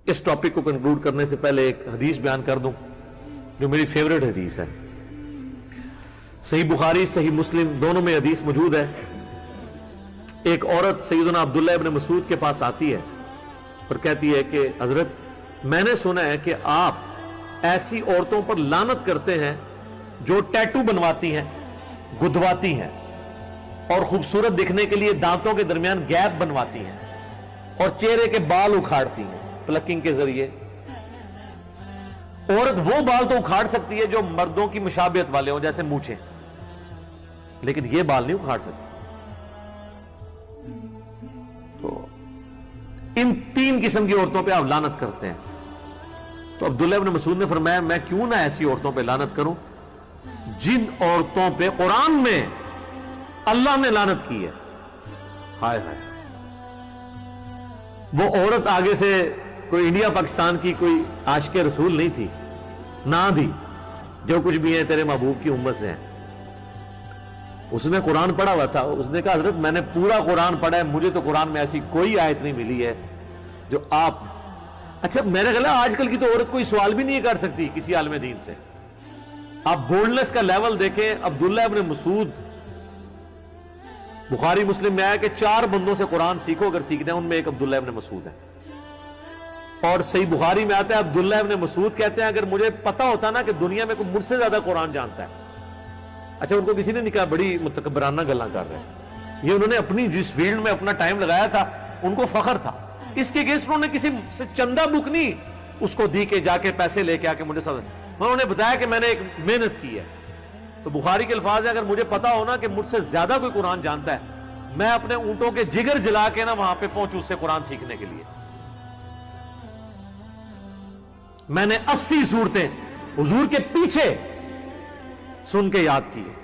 اس topic کو conclude کرنے سے پہلے ایک حدیث بیان کر دوں جو میری فیوریٹ حدیث ہے. صحیح بخاری صحیح مسلم دونوں میں حدیث موجود ہے. ایک عورت سیدنا عبداللہ ابن مسعود کے پاس آتی ہے اور کہتی ہے کہ حضرت میں نے سنا ہے کہ آپ ایسی عورتوں پر لعنت کرتے ہیں جو ٹیٹو بنواتی ہیں، گدواتی ہیں اور خوبصورت دکھنے کے لیے دانتوں کے درمیان گیپ بنواتی ہیں اور چہرے کے بال اکھاڑتی ہیں پلکنگ کے ذریعے. عورت وہ بال تو اکھاڑ سکتی ہے جو مردوں کی مشابہت والے ہوں جیسے مونچھیں، لیکن یہ بال نہیں اکھاڑ سکتی. تو ان تین قسم کی عورتوں پہ آپ لعنت کرتے ہیں. تو عبداللہ ابن مسعود نے فرمایا میں کیوں نہ ایسی عورتوں پہ لعنت کروں جن عورتوں پہ قرآن میں اللہ نے لعنت کی ہے. ہائے ہائے. وہ عورت آگے سے کوئی انڈیا پاکستان کی کوئی عاشق رسول نہیں تھی، نہ دی جو کچھ بھی ہے تیرے محبوب کی امت سے ہیں. اس نے قرآن پڑھا ہوا تھا. اس نے کہا حضرت میں نے پورا قرآن پڑھا ہے، مجھے تو قرآن میں ایسی کوئی آیت نہیں ملی ہے جو آپ. اچھا میرے خیال ہے آج کل کی تو عورت کوئی سوال بھی نہیں کر سکتی کسی عالم دین سے. آپ بولڈنس کا لیول دیکھیں. عبداللہ ابن مسعود بخاری مسلم میں آیا کہ 4 بندوں سے قرآن سیکھو اگر سیکھنا ہے، ان میں ایک عبداللہ ابن مسعود ہے. اور صحیح بخاری میں آتا ہے عبداللہ ابن مسعود کہتے ہیں اگر مجھے پتا ہوتا نا کہ دنیا میں کوئی مجھ سے زیادہ قرآن جانتا ہے. اچھا ان کو کسی نے نہیں کہا بڑی متکبرانہ گلاں کر رہے ہیں، یہ انہوں نے اپنی جس فیلڈ میں اپنا ٹائم لگایا تھا ان کو فخر تھا. اس کے اگینسٹ انہوں نے کسی سے چندہ بک نہیں اس کو دی کہ جا کے پیسے لے کے آ کے مجھے انہوں نے بتایا کہ میں نے ایک محنت کی ہے. تو بخاری کے الفاظ ہے اگر مجھے پتا ہونا کہ مجھ سے زیادہ کوئی قرآن جانتا ہے میں اپنے اونٹوں کے جگر جلا کے نا وہاں پہ پہنچوں اس سے قرآن سیکھنے کے لیے. میں نے 80 صورتیں حضور کے پیچھے سن کے یاد کی ہے.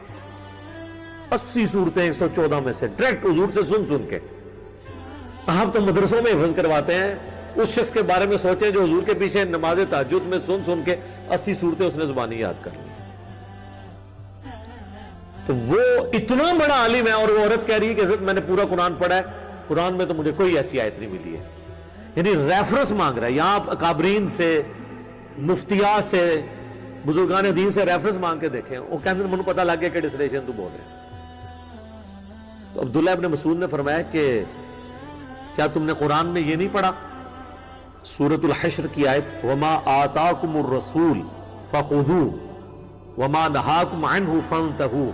80 صورتیں 114 میں سے ڈائریکٹ حضور سے سن کے. آپ تو مدرسوں میں حفظ کرواتے ہیں. اس شخص کے بارے میں سوچیں جو حضور کے پیچھے نماز تہجد میں سن کے 80 صورتیں اس نے زبانی یاد کر لی. تو وہ اتنا بڑا عالم ہے اور وہ عورت کہہ رہی ہے کہ حضرت میں نے پورا قرآن پڑھا ہے، قرآن میں تو مجھے کوئی ایسی آیت نہیں ملی ہے. یعنی ریفرنس مانگ رہا ہے. یہاں آپ اکابرین سے، مفتیات سے، بزرگان دین سے ریفرنس مانگ کے دیکھیں. وہ کہتے ہیں مجھے پتا لگ گیا کہ ڈسلیشن تو بول رہے ہیں. تو عبداللہ ابن مسعود نے فرمایا کہ کیا تم نے قرآن میں یہ نہیں پڑھا سورۃ الحشر کی آیت وما آتاکم الرسول فخذوہ وما نہاکم عنہ فانتہوا،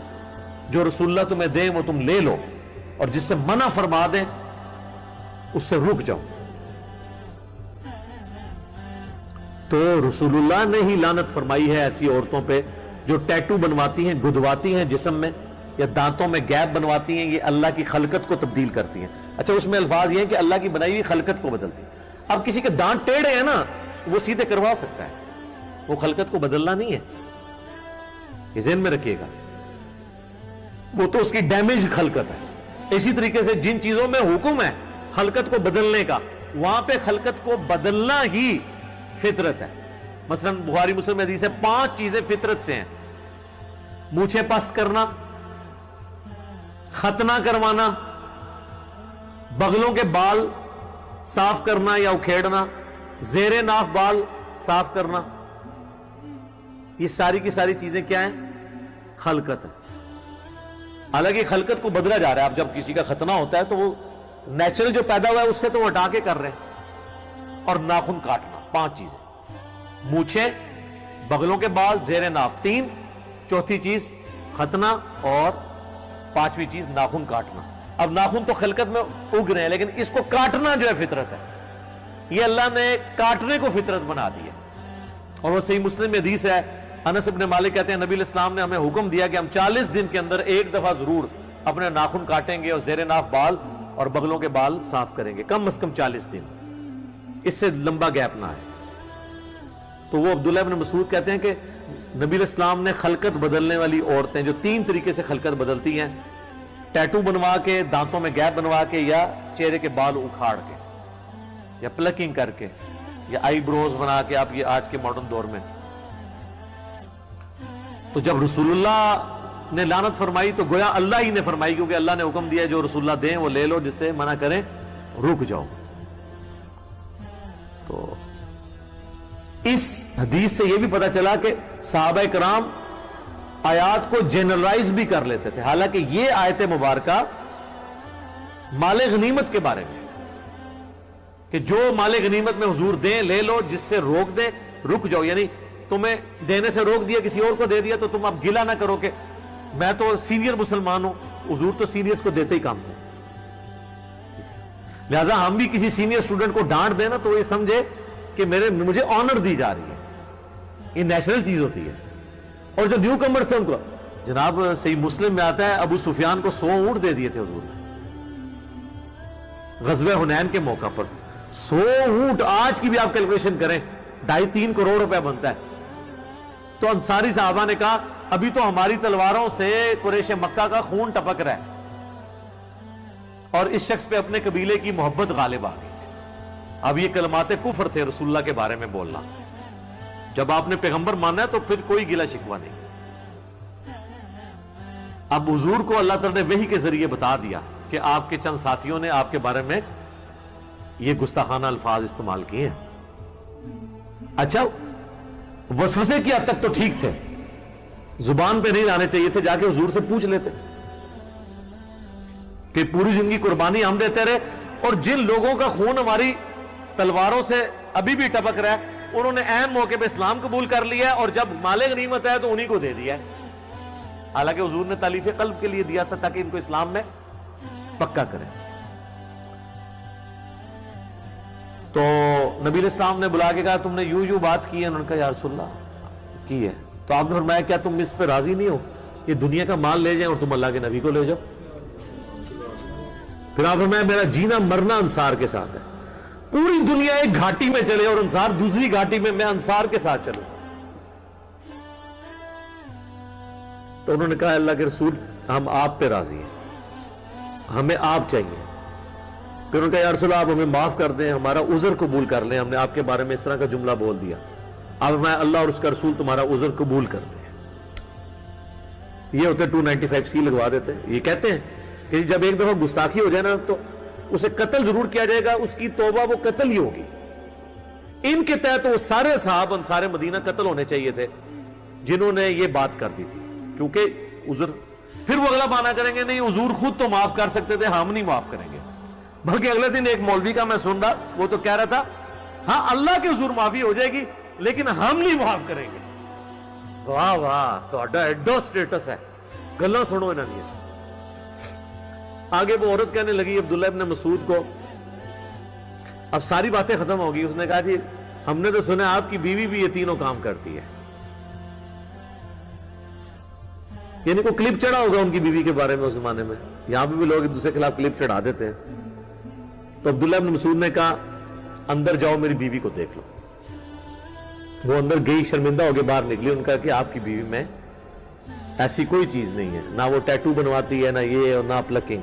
جو رسول اللہ تمہیں دیں وہ تم لے لو اور جس سے منع فرما دیں اس سے رک جاؤ. تو رسول اللہ نے ہی لعنت فرمائی ہے ایسی عورتوں پہ جو ٹیٹو بنواتی ہیں، گدواتی ہیں جسم میں یا دانتوں میں گیپ بنواتی ہیں. یہ اللہ کی خلقت کو تبدیل کرتی ہیں. اچھا اس میں الفاظ یہ ہیں کہ اللہ کی بنائی ہوئی خلقت کو بدلتی ہیں. اب کسی کے دانت ٹیڑھے ہیں نا وہ سیدھے کروا سکتا ہے، وہ خلقت کو بدلنا نہیں ہے. یہ ذہن میں رکھیے گا، وہ تو اس کی ڈیمیج خلقت ہے. اسی طریقے سے جن چیزوں میں حکم ہے خلقت کو بدلنے کا وہاں پہ خلقت کو بدلنا ہی فطرت ہے. مثلا بخاری مسلم حدیث ہے 5 چیزیں فطرت سے ہیں: مونچھیں پست کرنا، ختنہ کروانا، بغلوں کے بال صاف کرنا یا اکھیڑنا، زیر ناف بال صاف کرنا. یہ ساری کی ساری چیزیں کیا ہیں؟ خلقت ہے. حالانکہ خلقت کو بدلا جا رہا ہے. اب جب کسی کا ختنہ ہوتا ہے تو وہ نیچرل جو پیدا ہوا ہے اس سے تو وہ ہٹا کے کر رہے ہیں. اور ناخن کاٹنا. 5 چیزیں: مونچھیں، بغلوں کے بال، زیر ناف 3، چوتھی چیز ختنہ، اور 5ویں چیز ناخن کاٹنا. اب ناخن تو خلقت میں اگ رہے ہیں لیکن اس کو کاٹنا جو ہے فطرت ہے. یہ اللہ نے کاٹنے کو فطرت بنا دی ہے. اور وہ صحیح مسلم میں حدیث ہے، انس بن مالک کہتے ہیں نبی علیہ السلام نے ہمیں حکم دیا کہ ہم 40 دن کے اندر ایک دفعہ ضرور اپنے ناخن کاٹیں گے اور زیر ناف بال اور بغلوں کے بال صاف کریں گے. کم از کم 40 دن، اس سے لمبا گیپ نہ ہے. تو وہ عبداللہ ابن مسعود کہتے ہیں کہ نبی علیہ السلام نے خلقت بدلنے والی عورتیں جو 3 طریقے سے خلقت بدلتی ہیں: ٹیٹو بنوا کے، دانتوں میں گیپ بنوا کے، یا چہرے کے بال اکھاڑ کے، یا پلکنگ کر کے، یا آئی بروز بنا کے. آپ یہ آج کے ماڈرن دور میں تو جب رسول اللہ نے لعنت فرمائی تو گویا اللہ ہی نے فرمائی، کیونکہ اللہ نے حکم دیا جو رسول اللہ دیں وہ لے لو، جس سے منع کریں رک جاؤ. تو اس حدیث سے یہ بھی پتا چلا کہ صحابہ کرام آیات کو جنرلائز بھی کر لیتے تھے، حالانکہ یہ آیت مبارکہ مال غنیمت کے بارے میں کہ جو مال غنیمت میں حضور دیں لے لو، جس سے روک دیں رک جاؤ، یعنی تمہیں دینے سے روک دیا کسی اور کو دے دیا تو تم اب گلہ نہ کرو کہ میں تو سینئر مسلمان ہوں، حضور تو سینئرز کو دیتے ہی کام تھے، لہذا ہم بھی کسی سینئر اسٹوڈنٹ کو ڈانٹ دینا تو یہ سمجھے کہ مجھے آنر دی جا رہی ہے، یہ نیچرل چیز ہوتی ہے۔ اور جو نیو کمرز تھے ان کو، جناب صحیح مسلم میں آتا ہے ابو سفیان کو 100 اونٹ دے دیے تھے حضور نے غزوہ حنین کے موقع پر، 100 اونٹ آج کی بھی آپ کیلکولیشن کریں 2.5-3 کروڑ روپے بنتا ہے۔ تو انصاری صحابہ نے کہا ابھی تو ہماری تلواروں سے قریش مکہ کا خون ٹپک رہا ہے اور اس شخص پہ اپنے قبیلے کی محبت غالب آ گئی۔ اب یہ کلمات کفر تھے رسول اللہ کے بارے میں بولنا، جب آپ نے پیغمبر مانا ہے تو پھر کوئی گلہ شکوہ نہیں۔ اب حضور کو اللہ تعالی نے وحی کے ذریعے بتا دیا کہ آپ کے چند ساتھیوں نے آپ کے بارے میں یہ گستاخانہ الفاظ استعمال کیے ہیں۔ اچھا وسوسے کی حد تک تو ٹھیک تھے، زبان پہ نہیں لانے چاہیے تھے، جا کے حضور سے پوچھ لیتے کہ پوری زندگی قربانی ہم دیتے رہے اور جن لوگوں کا خون ہماری تلواروں سے ابھی بھی ٹپک رہا ہے انہوں نے اہم موقع پہ اسلام قبول کر لیا ہے اور جب مال غنیمت ہے تو انہی کو دے دیا ہے، حالانکہ حضور نے تالیف قلب کے لیے دیا تھا تاکہ ان کو اسلام میں پکا کرے۔ تو نبی علیہ السلام نے بلا کے کہا تم نے یوں بات کی ہے، انہوں نے کہا یا رسول اللہ کی ہے، تو آپ نے فرمایا کیا تم اس پہ راضی نہیں ہو یہ دنیا کا مال لے جائیں اور تم اللہ کے نبی کو لے جاؤ؟ پھر آپ فرمایا میرا جینا مرنا انصار کے ساتھ ہے، پوری دنیا ایک گھاٹی میں چلے اور انصار دوسری گھاٹی میں انصار کے ساتھ چلوں۔ تو انہوں نے کہا اللہ کے رسول ہم آپ پہ راضی ہیں، ہمیں آپ چاہیے۔ پھر انہوں نے کہا یا رسول اللہ آپ ہمیں معاف کر دیں، ہمارا عذر قبول کر لیں، ہم نے آپ کے بارے میں اس طرح کا جملہ بول دیا۔ آپ فرمایا اللہ اور اس کا رسول تمہارا عذر قبول کرتے ہیں۔ یہ ہوتے 295C لگوا دیتے ہیں، یہ کہتے ہیں کہ جب ایک دفعہ گستاخی ہو جائے نا تو اسے قتل ضرور کیا جائے گا، اس کی توبہ وہ قتل ہی ہوگی۔ ان کے تحت وہ سارے صحابہ انصار مدینہ قتل ہونے چاہیے تھے جنہوں نے یہ بات کر دی تھی، کیونکہ عذر پھر وہ اگلا بہانہ کریں گے نہیں حضور خود تو معاف کر سکتے تھے، ہم نہیں معاف کریں گے۔ بلکہ اگلے دن ایک مولوی کا میں سن رہا، وہ تو کہہ رہا تھا ہاں اللہ کے حضور معافی ہو جائے گی لیکن ہم نہیں معاف کریں گے۔ واہ واہ تہاڈا ایڈو سٹیٹس ہے، گلاں سنو انہاں دی۔ آگے وہ عورت کہنے لگی عبداللہ ابن مسعود کو، اب ساری باتیں ختم ہو گئی، اس نے کہا جی ہم نے تو سنا آپ کی بیوی بھی یہ تینوں کام کرتی ہے، یعنی کوئی کلپ چڑھا ہوگا ان کی بیوی کے بارے میں اس زمانے میں، یہاں پہ بھی لوگ ایک دوسرے کے خلاف کلپ چڑھا دیتے ہیں۔ تو عبداللہ ابن مسعود نے کہا اندر جاؤ میری بیوی کو دیکھ لو۔ وہ اندر گئی، شرمندہ ہو کے باہر نکلی، ان کا کہ آپ کی بیوی میں ایسی کوئی چیز نہیں ہے، نہ وہ ٹیٹو بنواتی ہے، نہ یہ اور نہ پلکنگ۔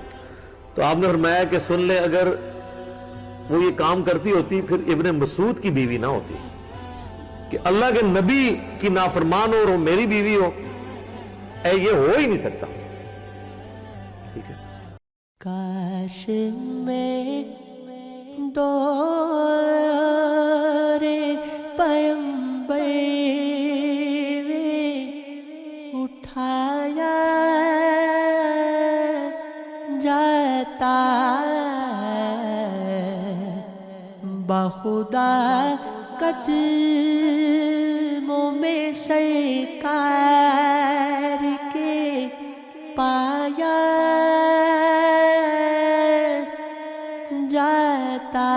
تو آپ نے فرمایا کہ سن لے اگر وہ یہ کام کرتی ہوتی پھر ابن مسعود کی بیوی نہ ہوتی، کہ اللہ کے نبی کی نافرمان ہو اور وہ میری بیوی ہو، یہ ہو ہی نہیں سکتا۔ ٹھیک ہے، کاش میں دور پیمبر اٹھایا جاتا بخدا قدموں میں سرکار کے پایا جاتا